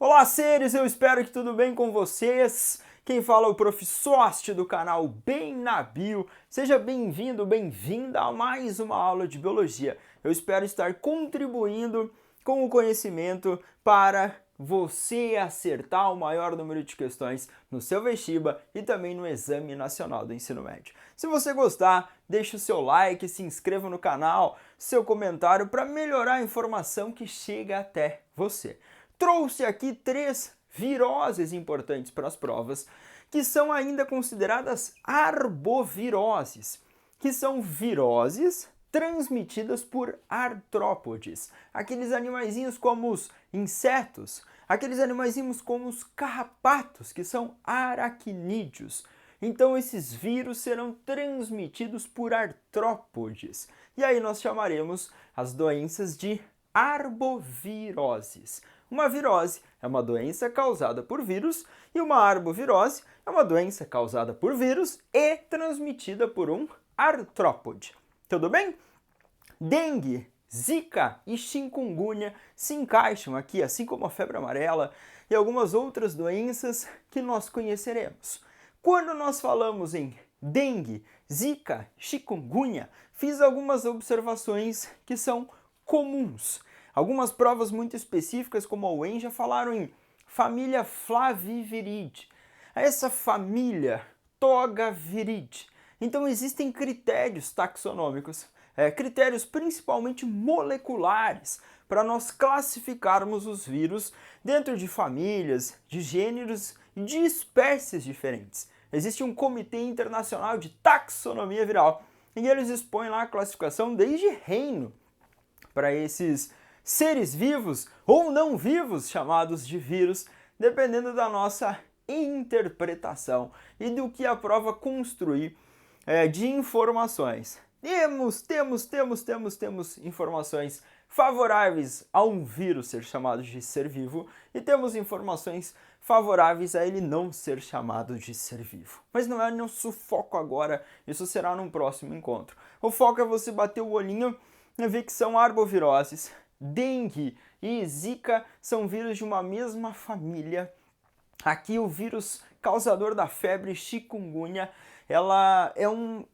Olá, seres! Eu espero que tudo bem com vocês. Quem fala é o Prof. Sost do canal Bem na Bio. Seja bem-vindo, bem-vinda a mais uma aula de Biologia. Eu espero estar contribuindo com o conhecimento para você acertar o maior número de questões no seu vestibular e também no Exame Nacional do Ensino Médio. Se você gostar, deixe o seu like, se inscreva no canal, seu comentário para melhorar a informação que chega até você. Trouxe aqui 3 viroses importantes para as provas, que são ainda consideradas arboviroses, que são viroses transmitidas por artrópodes, aqueles animaizinhos como os insetos, aqueles animaizinhos como os carrapatos, que são aracnídeos. Então esses vírus serão transmitidos por artrópodes, e aí nós chamaremos as doenças de arboviroses. Uma virose é uma doença causada por vírus e uma arbovirose é uma doença causada por vírus e transmitida por um artrópode. Tudo bem? Dengue, zika e chikungunya se encaixam aqui, assim como a febre amarela e algumas outras doenças que nós conheceremos. Quando nós falamos em dengue, zika, chikungunya, fiz algumas observações que são comuns. Algumas provas muito específicas, como a UEM, já falaram em família Flaviviridae. Essa família Togaviridae. Então existem critérios taxonômicos, critérios principalmente moleculares, para nós classificarmos os vírus dentro de famílias, de gêneros e de espécies diferentes. Existe um Comitê Internacional de Taxonomia Viral e eles expõem lá a classificação desde reino para esses seres vivos ou não vivos chamados de vírus, dependendo da nossa interpretação e do que a prova construir de informações. Temos informações favoráveis a um vírus ser chamado de ser vivo e temos informações favoráveis a ele não ser chamado de ser vivo. Mas não é nosso foco agora, isso será num próximo encontro. O foco é você bater o olhinho e ver que são arboviroses. Dengue e zika são vírus de uma mesma família. Aqui o vírus causador da febre chikungunya, ela é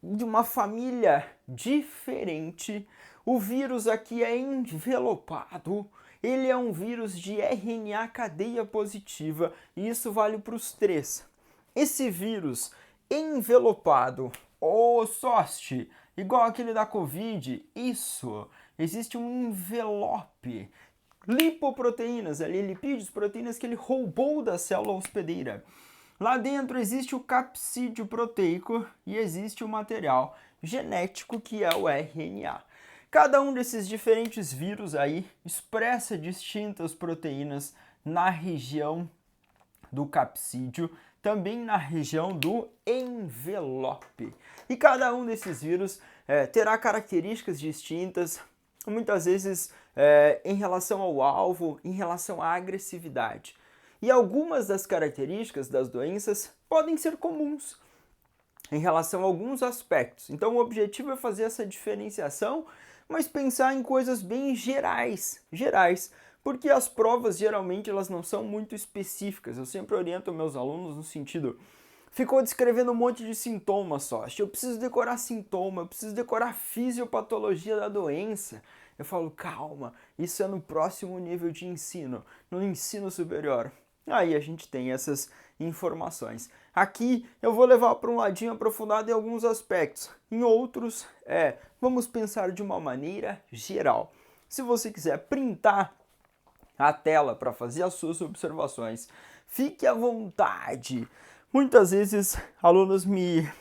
de uma família diferente. O vírus aqui é envelopado. Ele é um vírus de RNA cadeia positiva e isso vale para os 3. Esse vírus envelopado, Sost, igual aquele da Covid, isso, existe um envelope, lipoproteínas, ali, lipídios, proteínas que ele roubou da célula hospedeira. Lá dentro existe o capsídeo proteico e existe o material genético que é o RNA. Cada um desses diferentes vírus aí expressa distintas proteínas na região do capsídeo, também na região do envelope. E cada um desses vírus terá características distintas, muitas vezes em relação ao alvo, em relação à agressividade. E algumas das características das doenças podem ser comuns em relação a alguns aspectos. Então o objetivo é fazer essa diferenciação, mas pensar em coisas bem gerais, porque as provas geralmente elas não são muito específicas. Eu sempre oriento meus alunos no sentido, ficou descrevendo um monte de sintomas só, eu preciso decorar sintoma, eu preciso decorar fisiopatologia da doença. Eu falo, calma, isso é no próximo nível de ensino, no ensino superior. Aí a gente tem essas informações. Aqui eu vou levar para um ladinho aprofundado em alguns aspectos. Em outros, vamos pensar de uma maneira geral. Se você quiser printar a tela para fazer as suas observações, fique à vontade. Muitas vezes alunos me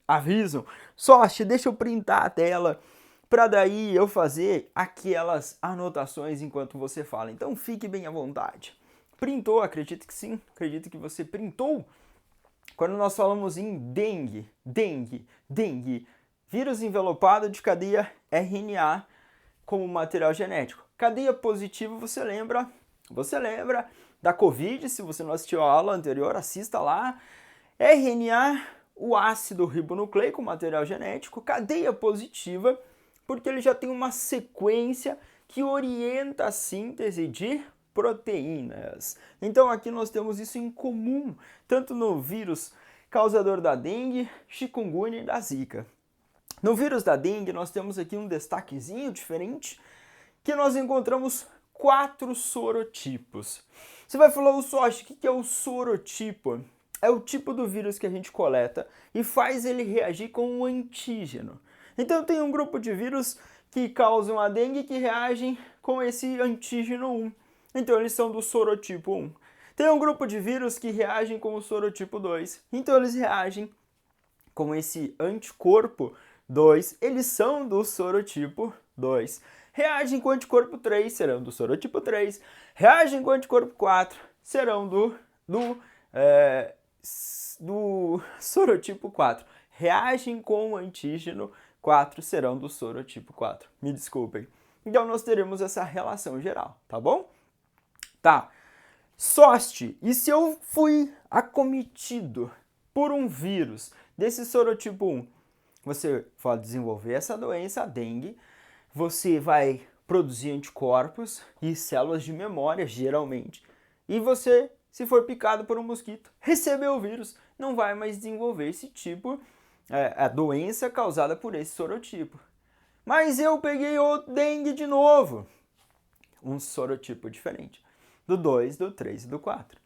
avisam, Sost, deixa eu printar a tela para daí eu fazer aquelas anotações enquanto você fala. Então fique bem à vontade. Printou? Acredito que sim, acredito que você printou. Quando nós falamos em dengue, vírus envelopado de cadeia RNA como material genético. Cadeia positiva, você lembra da Covid, se você não assistiu a aula anterior, assista lá. RNA, o ácido ribonucleico, material genético, cadeia positiva, porque ele já tem uma sequência que orienta a síntese de proteínas. Então aqui nós temos isso em comum, tanto no vírus causador da dengue, chikungunya e da zika. No vírus da dengue nós temos aqui um destaquezinho diferente, que nós encontramos 4 sorotipos. Você vai falar, Sochi, o que é o sorotipo? É o tipo do vírus que a gente coleta e faz ele reagir com um antígeno. Então tem um grupo de vírus que causam a dengue que reagem com esse antígeno 1. Então eles são do sorotipo 1. Tem um grupo de vírus que reagem com o sorotipo 2. Então eles reagem com esse anticorpo 2. Eles são do sorotipo 2. Reagem com o anticorpo 3, serão do sorotipo 3. Reagem com o anticorpo 4, serão do sorotipo 4. Reagem com o antígeno 4, serão do sorotipo 4. Me desculpem. Então nós teremos essa relação geral, tá bom? Tá. Soste, e se eu fui acometido por um vírus desse sorotipo 1? Você vai desenvolver essa doença, a dengue, você vai produzir anticorpos e células de memória, geralmente, e você, se for picado por um mosquito, recebeu o vírus, não vai mais desenvolver esse tipo, a doença causada por esse sorotipo. Mas eu peguei o dengue de novo, um sorotipo diferente, do 2, do 3 e do 4.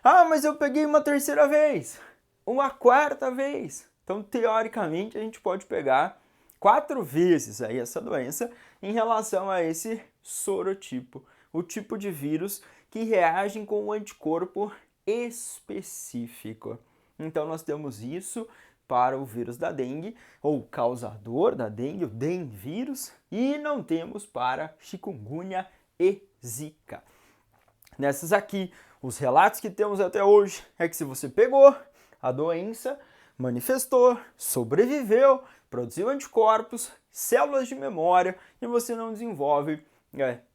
Ah, mas eu peguei uma terceira vez, uma quarta vez. Então, teoricamente, a gente pode pegar 4 vezes aí essa doença em relação a esse sorotipo, o tipo de vírus que reagem com um anticorpo específico. Então nós temos isso para o vírus da dengue, ou causador da dengue, o denvírus, e não temos para chikungunya e zika. Nessas aqui, os relatos que temos até hoje é que se você pegou a doença, manifestou, sobreviveu, produziu anticorpos, células de memória e você não desenvolve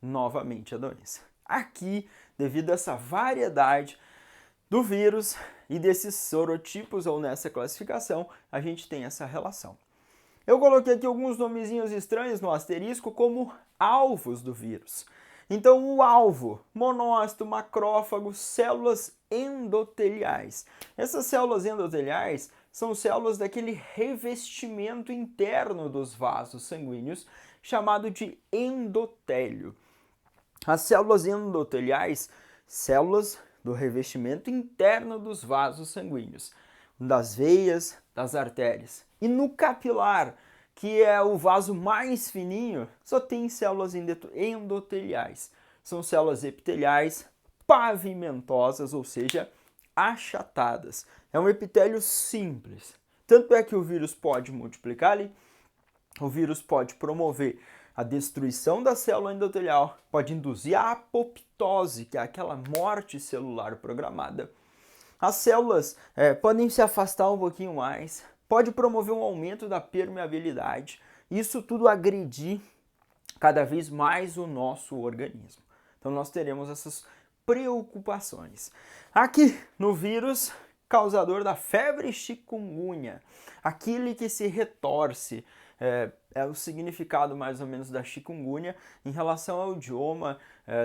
novamente a doença. Aqui, devido a essa variedade do vírus e desses sorotipos, ou nessa classificação, a gente tem essa relação. Eu coloquei aqui alguns nomezinhos estranhos no asterisco como alvos do vírus. Então, o alvo, monócito, macrófago, células endoteliais. Essas células endoteliais são células daquele revestimento interno dos vasos sanguíneos, chamado de endotélio. As células endoteliais, células do revestimento interno dos vasos sanguíneos, das veias, das artérias. E no capilar, que é o vaso mais fininho, só tem células endoteliais. São células epiteliais pavimentosas, ou seja, achatadas. É um epitélio simples. Tanto é que o vírus pode multiplicar ali, o vírus pode promover a destruição da célula endotelial, pode induzir a apoptose, que é aquela morte celular programada. As células podem se afastar um pouquinho mais, pode promover um aumento da permeabilidade, isso tudo agredir cada vez mais o nosso organismo. Então nós teremos essas preocupações. Aqui no vírus causador da febre chikungunya, aquele que se retorce, é o significado mais ou menos da chikungunya em relação ao idioma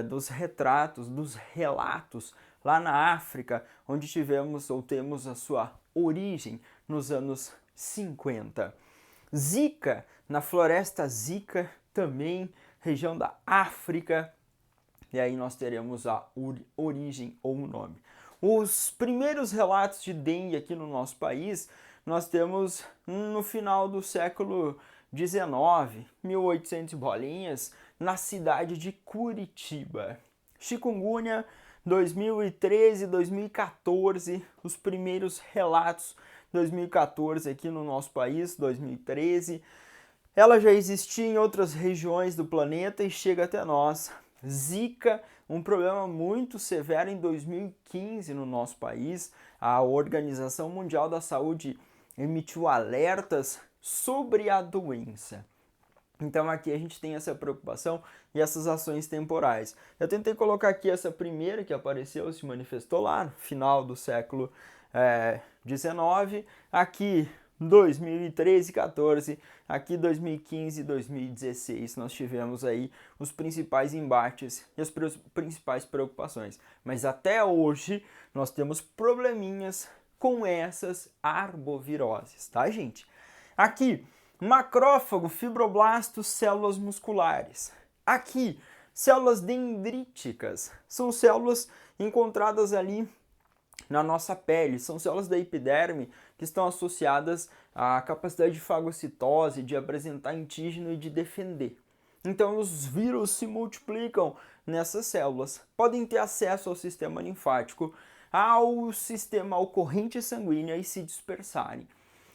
dos retratos, dos relatos lá na África, onde tivemos ou temos a sua origem nos anos 50. Zika, na floresta Zika, também região da África, e aí nós teremos a origem ou o nome. Os primeiros relatos de dengue aqui no nosso país, nós temos no final do século XIX, 1800 bolinhas, na cidade de Curitiba. Chikungunya, 2013, 2014, os primeiros relatos, 2014 aqui no nosso país, 2013. Ela já existia em outras regiões do planeta e chega até nós. Zika, um problema muito severo em 2015 no nosso país. A Organização Mundial da Saúde emitiu alertas sobre a doença. Então aqui a gente tem essa preocupação e essas ações temporais. Eu tentei colocar aqui essa primeira que apareceu, se manifestou lá no final do século XIX. Aqui 2013 e 14, aqui 2015 e 2016 nós tivemos aí os principais embates e as principais preocupações. Mas até hoje nós temos probleminhas com essas arboviroses, tá, gente? Aqui, macrófago, fibroblastos, células musculares. Aqui, células dendríticas, são células encontradas ali na nossa pele, são células da epiderme que estão associadas à capacidade de fagocitose, de apresentar antígeno e de defender. Então os vírus se multiplicam nessas células, podem ter acesso ao sistema linfático, à corrente sanguínea e se dispersarem,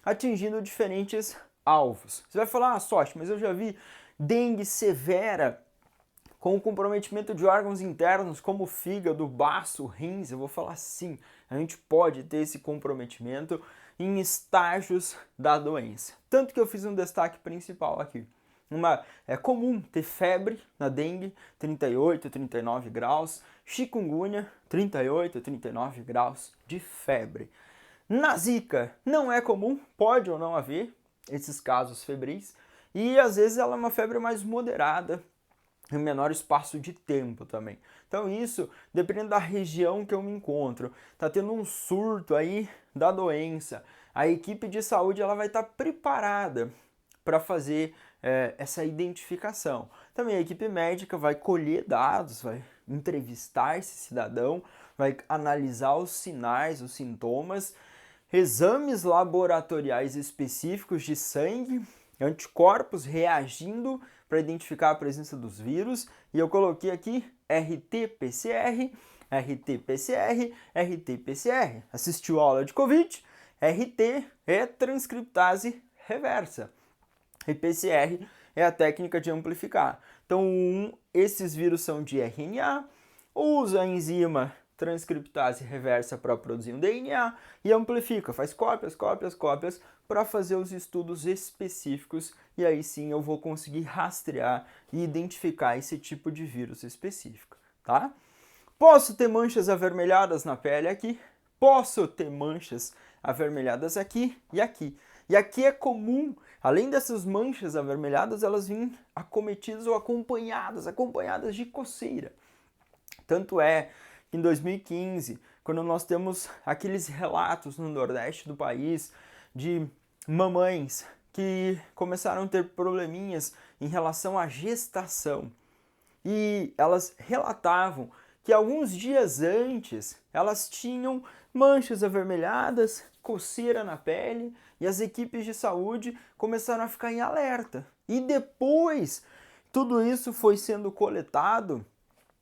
atingindo diferentes alvos. Você vai falar, sorte, mas eu já vi dengue severa com o comprometimento de órgãos internos como fígado, baço, rins. Eu vou falar sim, a gente pode ter esse comprometimento em estágios da doença. Tanto que eu fiz um destaque principal aqui. É comum ter febre na dengue, 38, 39 graus, chikungunya, 38, 39 graus de febre. Na zika não é comum, pode ou não haver esses casos febris, e às vezes ela é uma febre mais moderada, em menor espaço de tempo também. Então isso, dependendo da região que eu me encontro, tá tendo um surto aí da doença, a equipe de saúde ela vai estar preparada para fazer essa identificação. Também a equipe médica vai colher dados, vai entrevistar esse cidadão, vai analisar os sinais, os sintomas, exames laboratoriais específicos de sangue, anticorpos reagindo para identificar a presença dos vírus, e eu coloquei aqui RT-PCR, RT-PCR, RT-PCR. Assistiu a aula de Covid? RT é transcriptase reversa. E PCR é a técnica de amplificar. Então, esses vírus são de RNA, usa a enzima transcriptase reversa para produzir um DNA e amplifica, faz cópias, cópias, cópias para fazer os estudos específicos, e aí sim eu vou conseguir rastrear e identificar esse tipo de vírus específico, tá? Posso ter manchas avermelhadas na pele aqui, posso ter manchas avermelhadas aqui e aqui. E aqui é comum, além dessas manchas avermelhadas, elas vêm acometidas ou acompanhadas de coceira. Tanto é que em 2015, quando nós temos aqueles relatos no Nordeste do país de mamães que começaram a ter probleminhas em relação à gestação, e elas relatavam que alguns dias antes elas tinham manchas avermelhadas, coceira na pele, e as equipes de saúde começaram a ficar em alerta. E depois tudo isso foi sendo coletado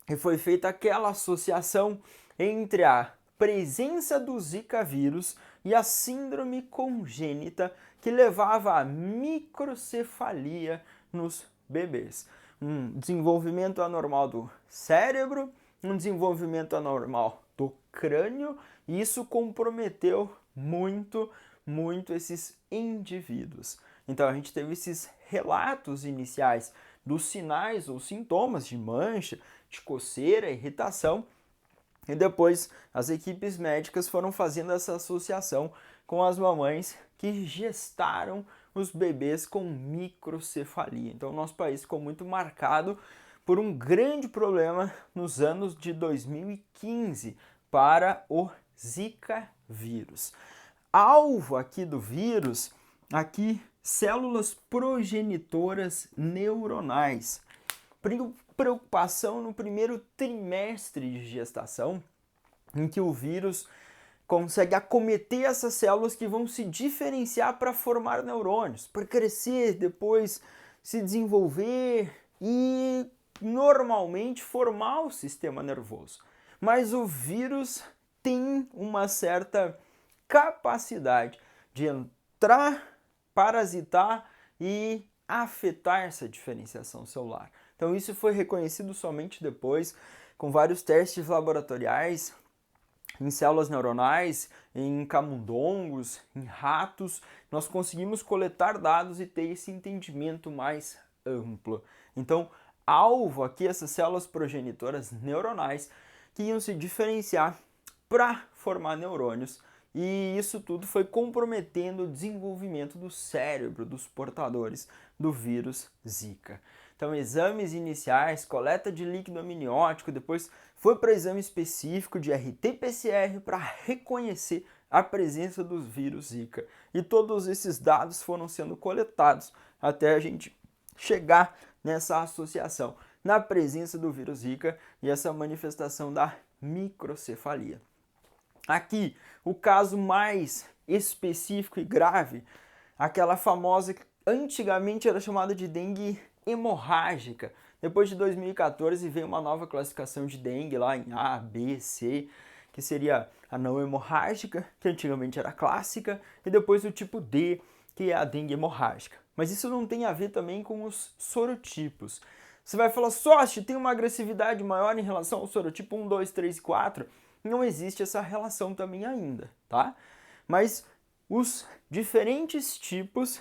e foi feita aquela associação entre a presença do Zika vírus e a síndrome congênita que levava à microcefalia nos bebês. Um desenvolvimento anormal do cérebro, um desenvolvimento anormal do crânio, e isso comprometeu muito esses indivíduos. Então a gente teve esses relatos iniciais dos sinais ou sintomas de mancha, de coceira, irritação, e depois as equipes médicas foram fazendo essa associação com as mamães que gestaram os bebês com microcefalia. Então o nosso país ficou muito marcado por um grande problema nos anos de 2015 para o Zika vírus. Alvo aqui do vírus, aqui células progenitoras neuronais. Preocupação no primeiro trimestre de gestação, em que o vírus consegue acometer essas células que vão se diferenciar para formar neurônios, para crescer, depois se desenvolver e normalmente formar o sistema nervoso. Mas o vírus tem uma certa capacidade de entrar, parasitar e afetar essa diferenciação celular. Então isso foi reconhecido somente depois, com vários testes laboratoriais, em células neuronais, em camundongos, em ratos. Nós conseguimos coletar dados e ter esse entendimento mais amplo. Então, alvo aqui essas células progenitoras neuronais que iam se diferenciar para formar neurônios e isso tudo foi comprometendo o desenvolvimento do cérebro dos portadores do vírus Zika. Então, exames iniciais, coleta de líquido amniótico, depois foi para exame específico de RT-PCR para reconhecer a presença dos vírus Zika. E todos esses dados foram sendo coletados até a gente chegar nessa associação na presença do vírus Zika e essa manifestação da microcefalia. Aqui, o caso mais específico e grave, aquela famosa que antigamente era chamada de dengue hemorrágica. Depois de 2014 veio uma nova classificação de dengue lá em A, B, C, que seria a não hemorrágica, que antigamente era clássica, e depois o tipo D, que é a dengue hemorrágica. Mas isso não tem a ver também com os sorotipos. Você vai falar, Sócio, tem uma agressividade maior em relação ao sorotipo 1, 2, 3 e 4? Não existe essa relação também ainda, tá? Mas os diferentes tipos,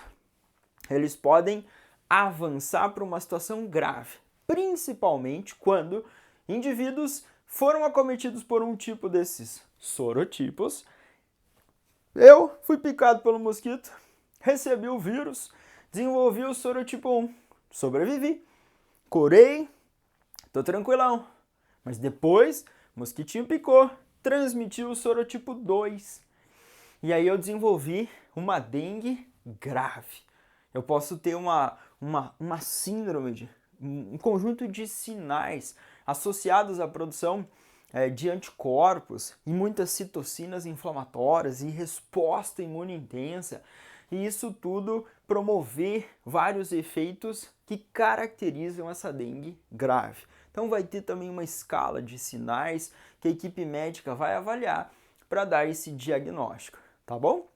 eles podem avançar para uma situação grave, principalmente quando indivíduos foram acometidos por um tipo desses sorotipos. Eu fui picado pelo mosquito, recebi o vírus, desenvolvi o sorotipo 1, sobrevivi, curei, tô tranquilão. Mas depois, o mosquitinho picou, transmitiu o sorotipo 2. E aí eu desenvolvi uma dengue grave. Eu posso ter uma síndrome, um conjunto de sinais associados à produção de anticorpos e muitas citocinas inflamatórias e resposta imune intensa. E isso tudo promover vários efeitos que caracterizam essa dengue grave. Então vai ter também uma escala de sinais que a equipe médica vai avaliar para dar esse diagnóstico, tá bom?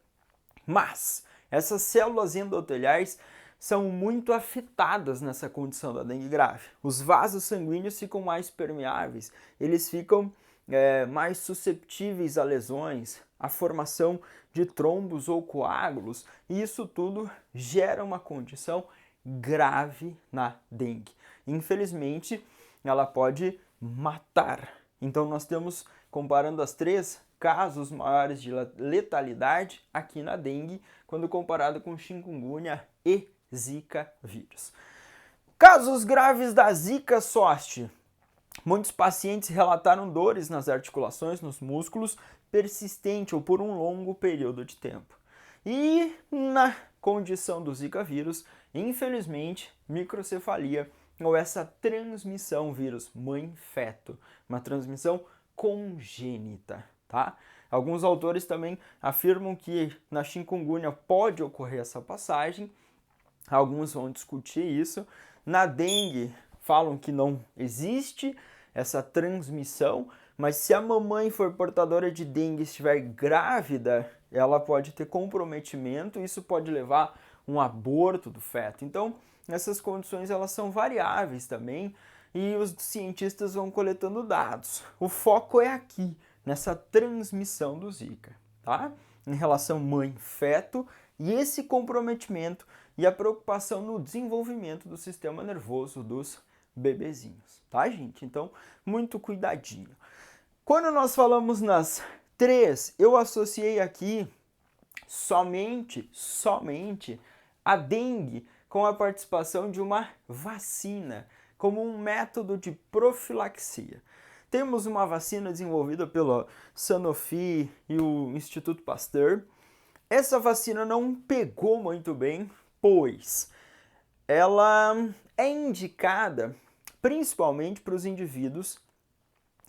Mas essas células endoteliais são muito afetadas nessa condição da dengue grave. Os vasos sanguíneos ficam mais permeáveis, eles ficam mais susceptíveis a lesões, a formação de trombos ou coágulos, e isso tudo gera uma condição grave na dengue. Infelizmente, ela pode matar. Então nós temos, comparando as três, casos maiores de letalidade aqui na dengue, quando comparado com chikungunya e Zika vírus. Casos graves da Zika zoster. Muitos pacientes relataram dores nas articulações, nos músculos, persistente ou por um longo período de tempo. E na condição do Zika vírus, infelizmente, microcefalia ou essa transmissão vírus mãe-feto, uma transmissão congênita, tá? Alguns autores também afirmam que na chikungunya pode ocorrer essa passagem, alguns vão discutir isso. Na dengue, falam que não existe essa transmissão, mas se a mamãe for portadora de dengue e estiver grávida, ela pode ter comprometimento, isso pode levar a um aborto do feto. Então, essas condições elas são variáveis também e os cientistas vão coletando dados. O foco é aqui, nessa transmissão do Zika, tá? Em relação mãe-feto e esse comprometimento e a preocupação no desenvolvimento do sistema nervoso dos bebezinhos, tá, gente? Então, muito cuidadinho. Quando nós falamos nas três, eu associei aqui somente a dengue com a participação de uma vacina, como um método de profilaxia. Temos uma vacina desenvolvida pela Sanofi e o Instituto Pasteur. Essa vacina não pegou muito bem, pois ela é indicada principalmente para os indivíduos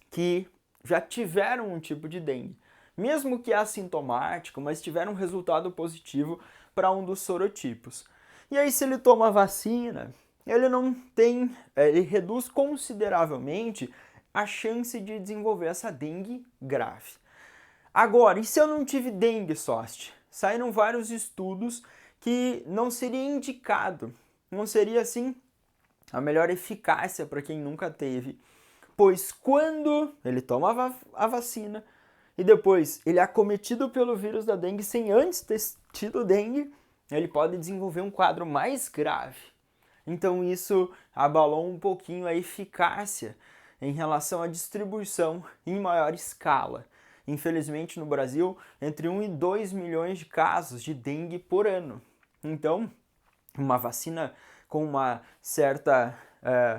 que já tiveram um tipo de dengue, mesmo que assintomático, mas tiveram um resultado positivo para um dos sorotipos. E aí, se ele toma a vacina, ele reduz consideravelmente a chance de desenvolver essa dengue grave. Agora, e se eu não tive dengue zoster? Saíram vários estudos que não seria indicado, não seria assim a melhor eficácia para quem nunca teve, pois quando ele toma a vacina e depois ele é acometido pelo vírus da dengue sem antes ter tido dengue, ele pode desenvolver um quadro mais grave. Então isso abalou um pouquinho a eficácia em relação à distribuição em maior escala. infelizmente no Brasil, entre 1 e 2 milhões de casos de dengue por ano. Então, uma vacina com uma certa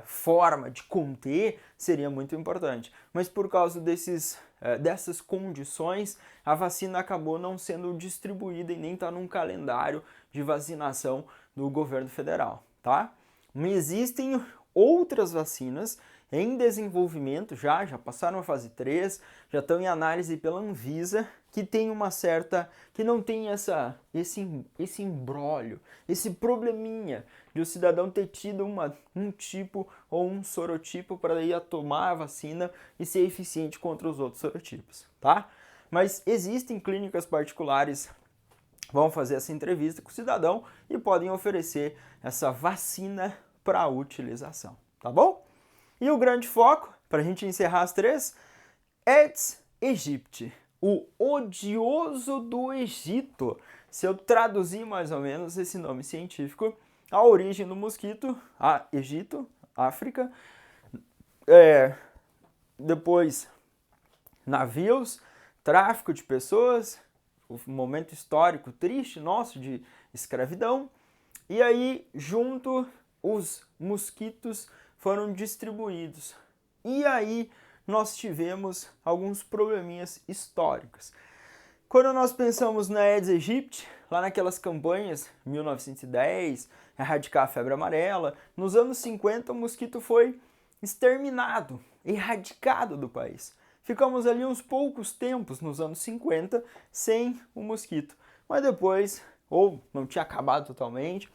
forma de conter seria muito importante. Mas por causa dessas condições, a vacina acabou não sendo distribuída e nem está num calendário de vacinação do governo federal, tá? Mas existem outras vacinas em desenvolvimento, já passaram a fase 3, já estão em análise pela Anvisa, que tem que não tem esse imbróglio, esse probleminha de o cidadão ter tido um tipo ou um sorotipo para ir a tomar a vacina e ser eficiente contra os outros sorotipos, tá? Mas existem clínicas particulares que vão fazer essa entrevista com o cidadão e podem oferecer essa vacina para utilização, tá bom? E o grande foco, para a gente encerrar as 3, Aedes aegypti, o odioso do Egito. Se eu traduzir mais ou menos esse nome científico, a origem do mosquito, Egito, África, depois navios, tráfico de pessoas, o momento histórico triste nosso de escravidão, e aí junto os mosquitos foram distribuídos. E aí nós tivemos alguns probleminhas históricos. Quando nós pensamos na Aedes aegypti, lá naquelas campanhas, 1910, erradicar a febre amarela, nos anos 50 o mosquito foi exterminado, erradicado do país. Ficamos ali uns poucos tempos, nos anos 50, sem o mosquito. Mas depois, ou não tinha acabado totalmente,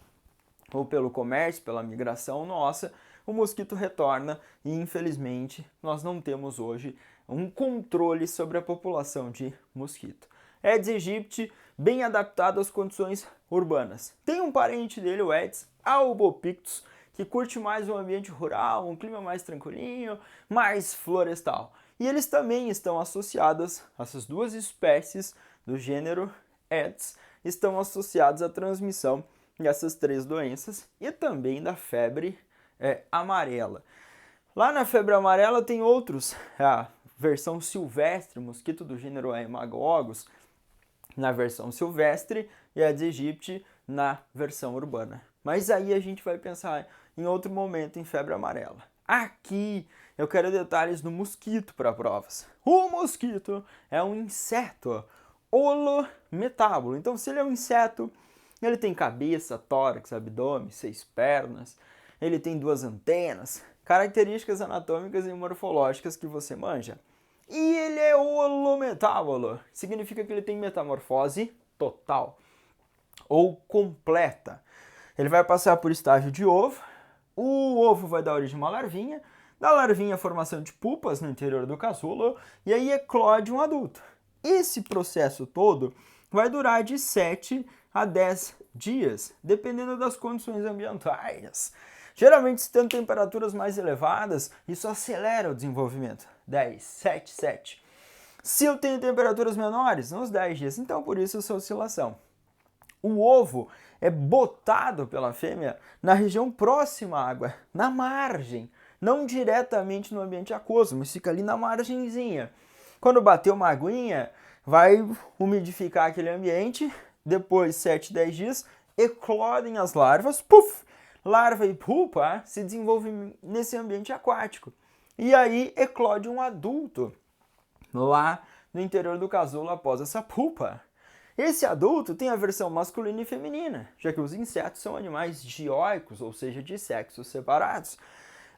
ou pelo comércio, pela migração nossa, o mosquito retorna e, infelizmente, nós não temos hoje um controle sobre a população de mosquito. Aedes aegypti, bem adaptado às condições urbanas. Tem um parente dele, o Aedes albopictus, que curte mais um ambiente rural, um clima mais tranquilinho, mais florestal. E eles também estão associados, essas duas espécies do gênero Aedes, estão associados à transmissão dessas 3 doenças e também da febre amarela. Lá na febre amarela tem outros, a versão silvestre, mosquito do gênero Haemogogus, na versão silvestre, e Aedes aegypti na versão urbana. Mas aí a gente vai pensar em outro momento em febre amarela. Aqui eu quero detalhes do mosquito para provas. O mosquito é um inseto holometábulo. Então, se ele é um inseto, ele tem cabeça, tórax, abdômen, 6 pernas, ele tem 2 antenas, características anatômicas e morfológicas que você manja. E ele é holometábulo, significa que ele tem metamorfose total ou completa. Ele vai passar por estágio de ovo, o ovo vai dar origem a uma larvinha, da larvinha a formação de pupas no interior do casulo, e aí eclode um adulto. Esse processo todo vai durar de 7 a 10 dias, dependendo das condições ambientais. Geralmente, se tem temperaturas mais elevadas, isso acelera o desenvolvimento. 10, 7, 7. Se eu tenho temperaturas menores, uns 10 dias, então por isso essa oscilação. O ovo é botado pela fêmea na região próxima à água, na margem, não diretamente no ambiente aquoso, mas fica ali na margenzinha. Quando bater uma aguinha, vai umidificar aquele ambiente, depois 7, 10 dias, eclodem as larvas, puf! Larva e pupa se desenvolvem nesse ambiente aquático. E aí eclode um adulto lá no interior do casulo após essa pupa. Esse adulto tem a versão masculina e feminina, já que os insetos são animais dioicos, ou seja, de sexos separados.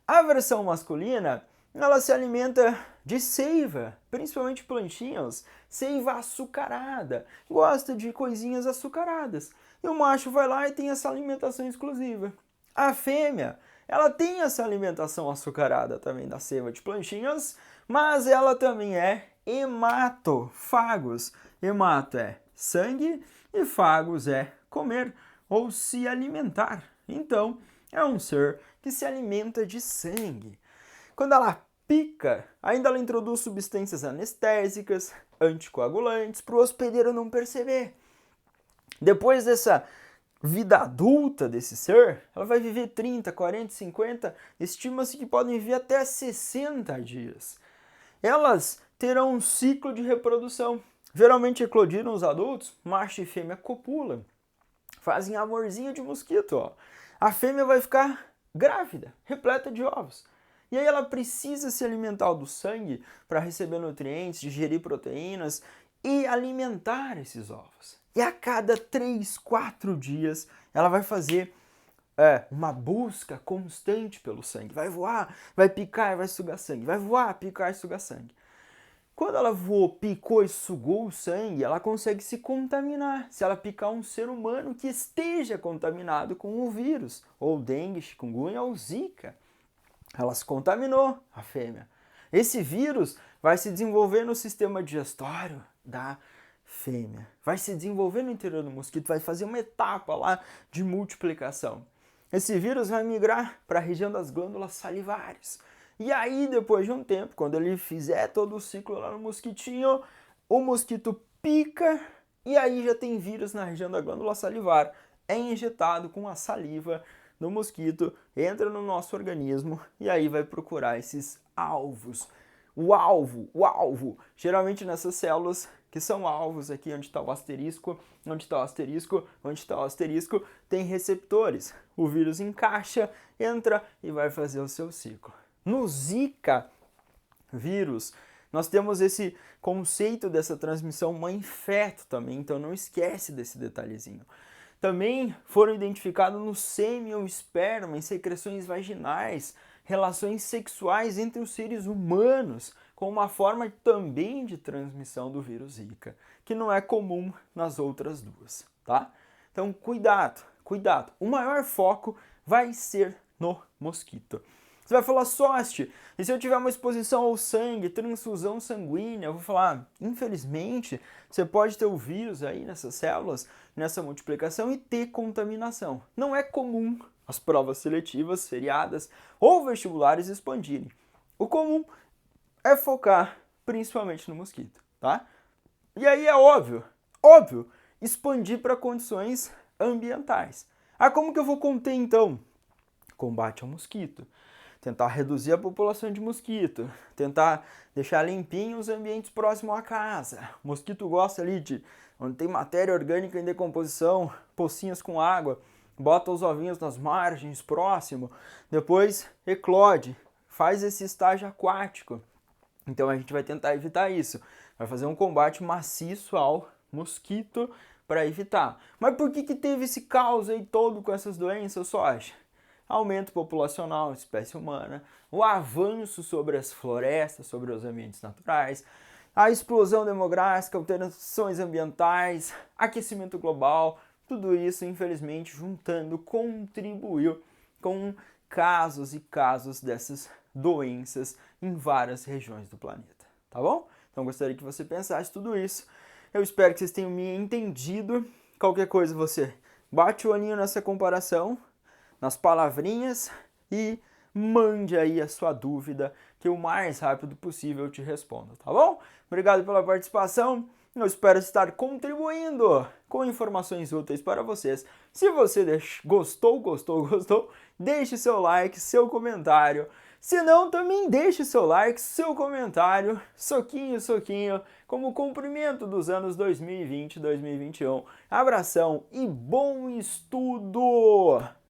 A versão masculina, ela se alimenta de seiva, principalmente plantinhas, seiva açucarada, gosta de coisinhas açucaradas. E o macho vai lá e tem essa alimentação exclusiva. A fêmea, ela tem essa alimentação açucarada também da seiva de plantinhas, mas ela também é hematofagos. Hemato é sangue e fagos é comer ou se alimentar. Então, é um ser que se alimenta de sangue. Quando ela pica, ainda ela introduz substâncias anestésicas, anticoagulantes, para o hospedeiro não perceber. Depois dessa vida adulta desse ser, ela vai viver 30, 40, 50, estima-se que podem viver até 60 dias. Elas terão um ciclo de reprodução. Geralmente eclodiram os adultos, macho e fêmea copulam, fazem amorzinho de mosquito, ó. A fêmea vai ficar grávida, repleta de ovos. E aí ela precisa se alimentar do sangue para receber nutrientes, digerir proteínas e alimentar esses ovos. E a cada 3, 4 dias ela vai fazer uma busca constante pelo sangue. Vai voar, vai picar e vai sugar sangue. Vai voar, picar e sugar sangue. Quando ela voou, picou e sugou o sangue, ela consegue se contaminar. Se ela picar um ser humano que esteja contaminado com o vírus, ou dengue, chikungunya ou zika, ela se contaminou, a fêmea. Esse vírus vai se desenvolver no sistema digestório da fêmea. Vai se desenvolver no interior do mosquito, vai fazer uma etapa lá de multiplicação. Esse vírus vai migrar para a região das glândulas salivares. E aí, depois de um tempo, quando ele fizer todo o ciclo lá no mosquitinho, o mosquito pica e aí já tem vírus na região da glândula salivar. É injetado com a saliva do mosquito, entra no nosso organismo e aí vai procurar esses alvos. O alvo, geralmente nessas células que são alvos aqui onde está o asterisco, onde está o asterisco, onde está o asterisco, tem receptores. O vírus encaixa, entra e vai fazer o seu ciclo. No Zika vírus, nós temos esse conceito dessa transmissão mãe-feto também, então não esquece desse detalhezinho. Também foram identificados no sêmen ou esperma, em secreções vaginais, relações sexuais entre os seres humanos, com uma forma também de transmissão do vírus Zika, que não é comum nas outras duas, tá? Então, cuidado. O maior foco vai ser no mosquito. Você vai falar, Sosti, e se eu tiver uma exposição ao sangue, transfusão sanguínea? Eu vou falar, infelizmente, você pode ter o vírus aí nessas células, nessa multiplicação e ter contaminação. Não é comum as provas seletivas, seriadas ou vestibulares expandirem. O comum é focar principalmente no mosquito, tá? E aí é óbvio, expandir para condições ambientais. Ah, como que eu vou conter então? Combate ao mosquito. Tentar reduzir a população de mosquito, tentar deixar limpinho os ambientes próximos à casa. O mosquito gosta ali de onde tem matéria orgânica em decomposição, pocinhas com água, bota os ovinhos nas margens, próximo, depois eclode, faz esse estágio aquático. Então a gente vai tentar evitar isso, vai fazer um combate maciço ao mosquito para evitar. Mas por que teve esse caos aí todo com essas doenças, só acha? Aumento populacional, espécie humana, o avanço sobre as florestas, sobre os ambientes naturais, a explosão demográfica, alterações ambientais, aquecimento global, tudo isso, infelizmente, juntando, contribuiu com casos e casos dessas doenças em várias regiões do planeta, tá bom? Então gostaria que você pensasse tudo isso. Eu espero que vocês tenham me entendido. Qualquer coisa você bate o olhinho nessa comparação, nas palavrinhas e mande aí a sua dúvida que o mais rápido possível eu te respondo, tá bom? Obrigado pela participação, eu espero estar contribuindo com informações úteis para vocês. Se você gostou, deixe seu like, seu comentário. Se não, também deixe seu like, seu comentário, soquinho, como cumprimento dos anos 2020 e 2021. Abração e bom estudo!